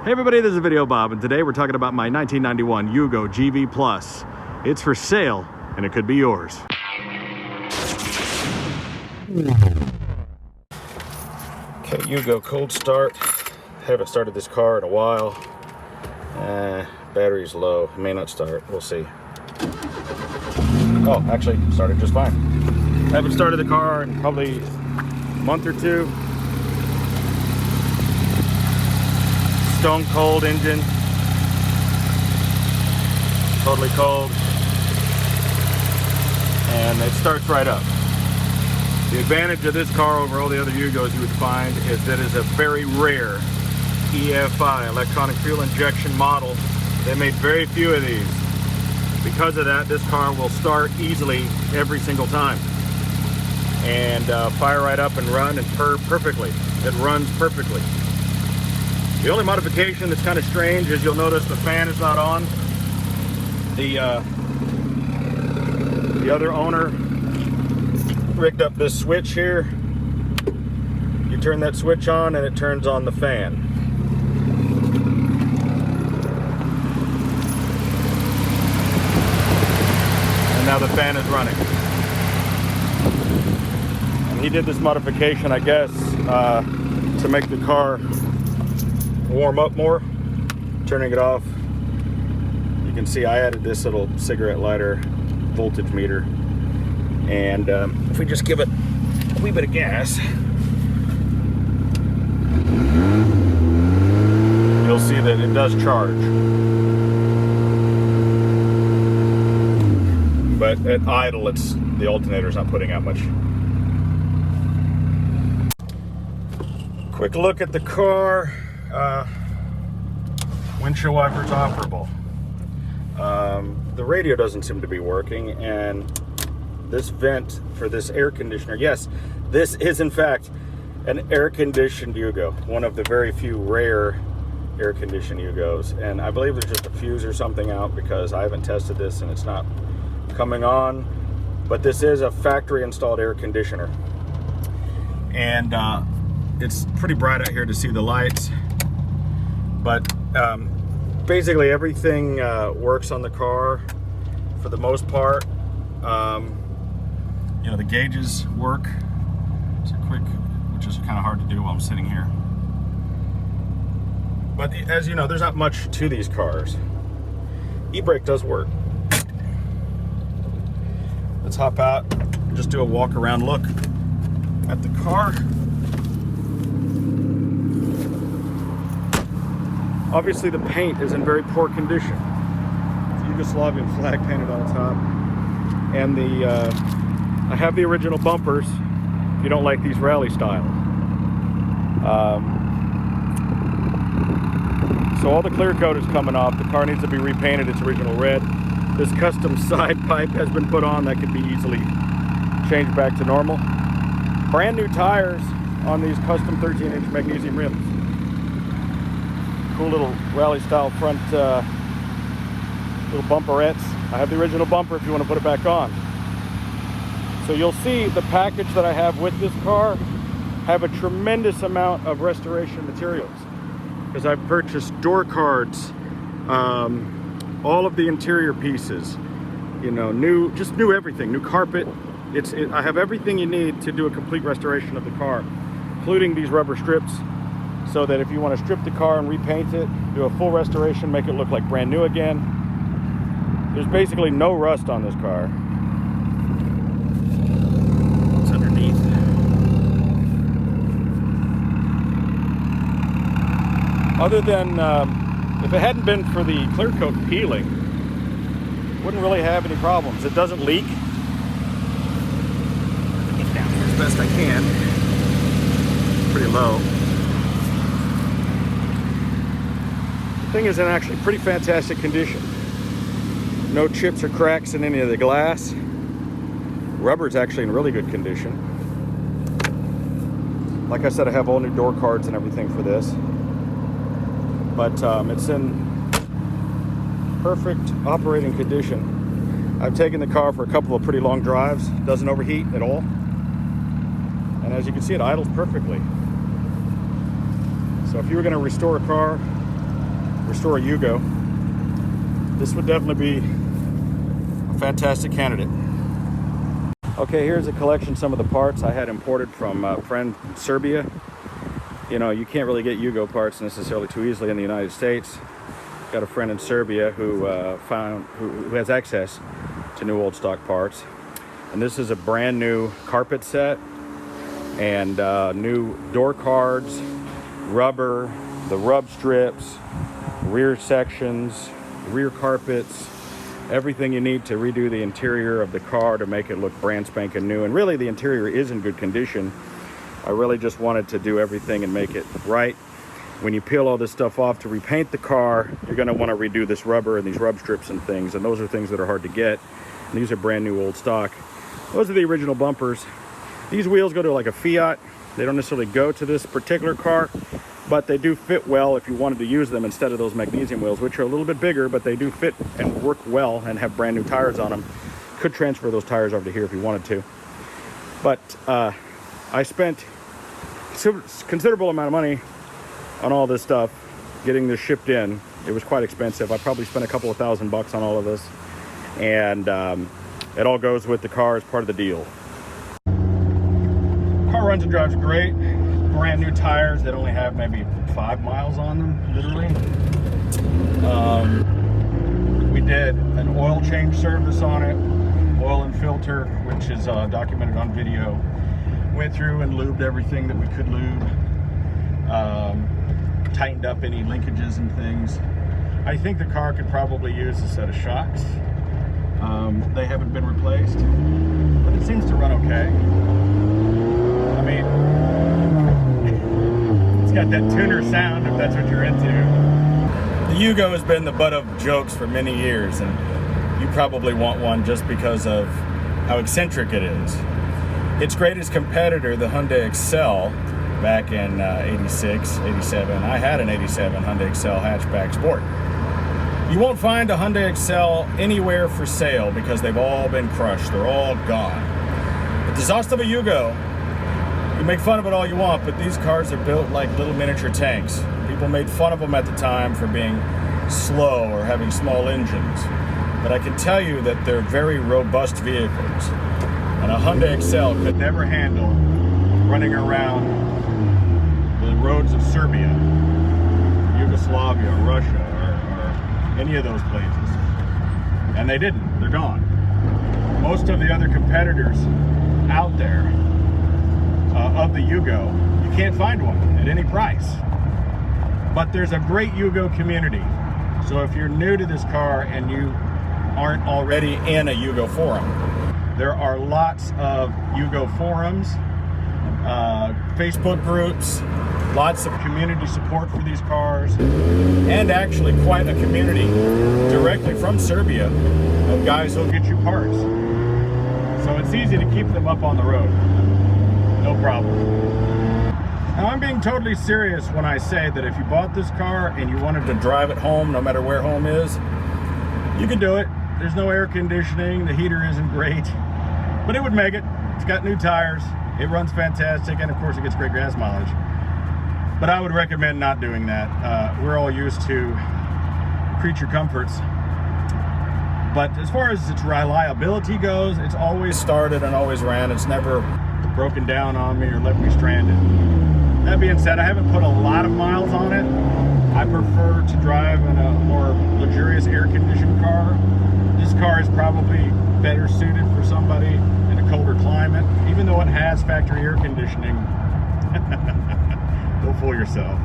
Hey everybody, this is Videobob, and today we're talking about my 1991 YUGO GV Plus. It's for sale, and it could be yours. Okay, YUGO cold start. Haven't started this car in a while. Battery's low. It may not start. We'll see. Oh, actually, started just fine. Haven't started the car in probably a month or two. Stone cold engine, totally cold, and it starts right up. The advantage of this car over all the other Yugos you would find is that it's a very rare EFI, electronic fuel injection model. They made very few of these. Because of that, this car will start easily every single time and fire right up and run and purr perfectly. It runs perfectly. The only modification that's kind of strange is you'll notice the fan is not on. The other owner rigged up this switch here. You turn that switch on and it turns on the fan. And now the fan is running. And he did this modification, I guess, to make the car warm up more. Turning it off, you can see I added this little cigarette lighter voltage meter, and if we just give it a wee bit of gas, you'll see that it does charge, but at idle the alternator's not putting out much. Quick look at the car. Windshield wipers operable. The radio doesn't seem to be working, and this vent for this air conditioner, yes, this is in fact an air-conditioned Yugo, one of the very few rare air-conditioned Yugos, and I believe there's just a fuse or something out because I haven't tested this and it's not coming on, but this is a factory installed air conditioner, and it's pretty bright out here to see the lights. But basically everything works on the car for the most part. You know, the gauges work. It's a quick, which is kind of hard to do while I'm sitting here. But as you know, there's not much to these cars. E-brake does work. Let's hop out and just do a walk around look at the car. Obviously the paint is in very poor condition. It's a Yugoslavian flag painted on top. And I have the original bumpers if you don't like these rally style. So all the clear coat is coming off. The car needs to be repainted its original red. This custom side pipe has been put on that can be easily changed back to normal. Brand new tires on these custom 13-inch magnesium rims. Cool little rally style front little bumperettes. I have the original bumper if you want to put it back on. So you'll see the package that I have with this car have a tremendous amount of restoration materials, because I've purchased door cards, all of the interior pieces, you know, just new everything, new carpet. I have everything you need to do a complete restoration of the car, including these rubber strips, so that if you want to strip the car and repaint it, do a full restoration, make it look like brand new again. There's basically no rust on this car. What's underneath? Other than, if it hadn't been for the clear coat peeling, wouldn't really have any problems. It doesn't leak. Get down here as best I can. Pretty low. Thing is in actually pretty fantastic condition. No chips or cracks in any of the glass. Rubber is actually in really good condition. Like I said, I have all new door cards and everything for this. But it's in perfect operating condition. I've taken the car for a couple of pretty long drives. It doesn't overheat at all. And as you can see, it idles perfectly. So if you were going to restore a car, restore a Yugo, this would definitely be a fantastic candidate. Okay, here's a collection of some of the parts I had imported from a friend in Serbia. You know, you can't really get Yugo parts necessarily too easily in the United States. Got a friend in Serbia who who has access to new old stock parts. And this is a brand new carpet set and new door cards, rubber, the rub strips, rear sections, rear carpets, everything you need to redo the interior of the car to make it look brand spanking new. And really the interior is in good condition. I really just wanted to do everything and make it right. When you peel all this stuff off to repaint the car, you're going to want to redo this rubber and these rub strips and things, and those are things that are hard to get. And these are brand new old stock. Those are the original bumpers. These wheels go to like a Fiat. They don't necessarily go to this particular car, but they do fit well if you wanted to use them instead of those magnesium wheels, which are a little bit bigger, but they do fit and work well and have brand new tires on them. Could transfer those tires over to here if you wanted to. But I spent a considerable amount of money on all this stuff, getting this shipped in. It was quite expensive. I probably spent a couple of $1,000 on all of this, and it all goes with the car as part of the deal. Car runs and drives great. Brand new tires that only have maybe 5 miles on them, literally. We did an oil change service on it, oil and filter, which is documented on video. Went through and lubed everything that we could lube. Tightened up any linkages and things. I think the car could probably use a set of shocks. They haven't been replaced, but it seems to run okay. I mean, it's got that tuner sound if that's what you're into. The Yugo has been the butt of jokes for many years, and you probably want one just because of how eccentric it is. Its greatest competitor, the Hyundai Excel, back in 86, 87. I had an 87 Hyundai Excel hatchback sport. You won't find a Hyundai Excel anywhere for sale because they've all been crushed. They're all gone. But the Zostava Yugo, you make fun of it all you want, but these cars are built like little miniature tanks. People made fun of them at the time for being slow or having small engines. But I can tell you that they're very robust vehicles. And a Hyundai Excel could never handle running around the roads of Serbia, Yugoslavia, Russia, or any of those places. And they didn't. They're gone. Most of the other competitors out there of the Yugo, you can't find one at any price. But there's a great Yugo community. So if you're new to this car and you aren't already in a Yugo forum, there are lots of Yugo forums, Facebook groups, lots of community support for these cars, and actually quite a community directly from Serbia of guys who'll get you parts. So it's easy to keep them up on the road. No problem. Now I'm being totally serious when I say that if you bought this car and you wanted to drive it home, no matter where home is, you can do it. There's no air conditioning, the heater isn't great, but it would make it. It's got new tires, it runs fantastic, and of course it gets great gas mileage. But I would recommend not doing that. We're all used to creature comforts. But as far as its reliability goes, it's always started and always ran. It's never broken down on me or left me stranded. That being said, I haven't put a lot of miles on it. I prefer to drive in a more luxurious air-conditioned car. This car is probably better suited for somebody in a colder climate, even though it has factory air conditioning. Don't fool yourself.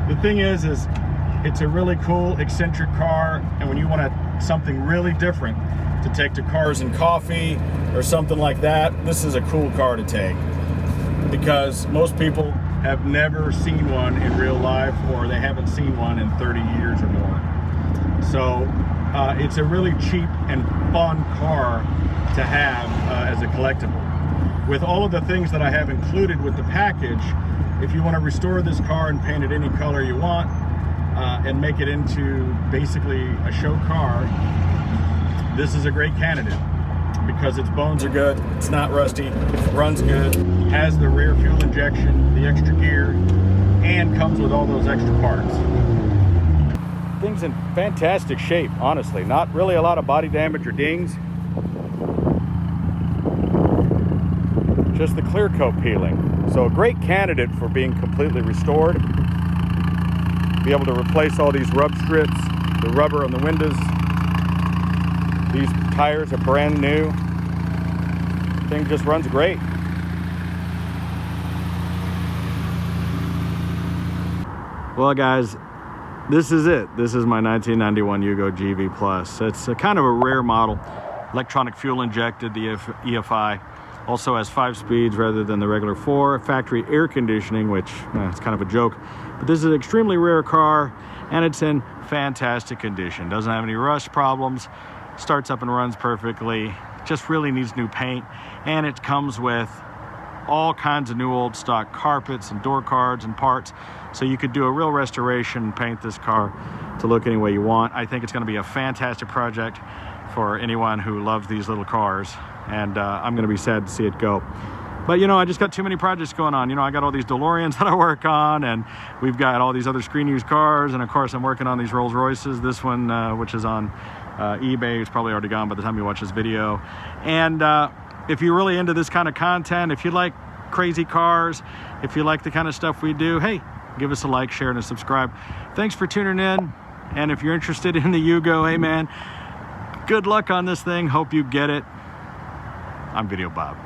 The thing is it's a really cool, eccentric car, and when you want something really different to take to Cars and Coffee or something like that, this is a cool car to take, because most people have never seen one in real life, or they haven't seen one in 30 years or more. So it's a really cheap and fun car to have as a collectible. With all of the things that I have included with the package, if you want to restore this car and paint it any color you want, and make it into basically a show car, this is a great candidate because its bones are good, it's not rusty, it runs good, has the rear fuel injection, the extra gear, and comes with all those extra parts. thing's in fantastic shape, honestly. Not really a lot of body damage or dings. Just the clear coat peeling. So a great candidate for being completely restored. Be able to replace all these rub strips, the rubber on the windows. These tires are brand new. Thing just runs great. Well, guys, this is it. This is my 1991 YUGO GV Plus. It's a kind of a rare model. Electronic fuel injected, the EFI. Also has 5 speeds rather than the regular 4. Factory air conditioning, which it's kind of a joke. But this is an extremely rare car, and it's in fantastic condition. Doesn't have any rust problems. Starts up and runs perfectly. Just really needs new paint. And it comes with all kinds of new old stock carpets and door cards and parts. So you could do a real restoration and paint this car to look any way you want. I think it's going to be a fantastic project for anyone who loves these little cars. And I'm going to be sad to see it go. But, you know, I just got too many projects going on. You know, I got all these DeLoreans that I work on, and we've got all these other screen used cars. And, of course, I'm working on these Rolls Royces. This one, which is on eBay, is probably already gone by the time you watch this video. And if you're really into this kind of content, if you like crazy cars, if you like the kind of stuff we do, hey, give us a like, share, and a subscribe. Thanks for tuning in. And if you're interested in the YUGO, hey, man, good luck on this thing. Hope you get it. I'm Videobob.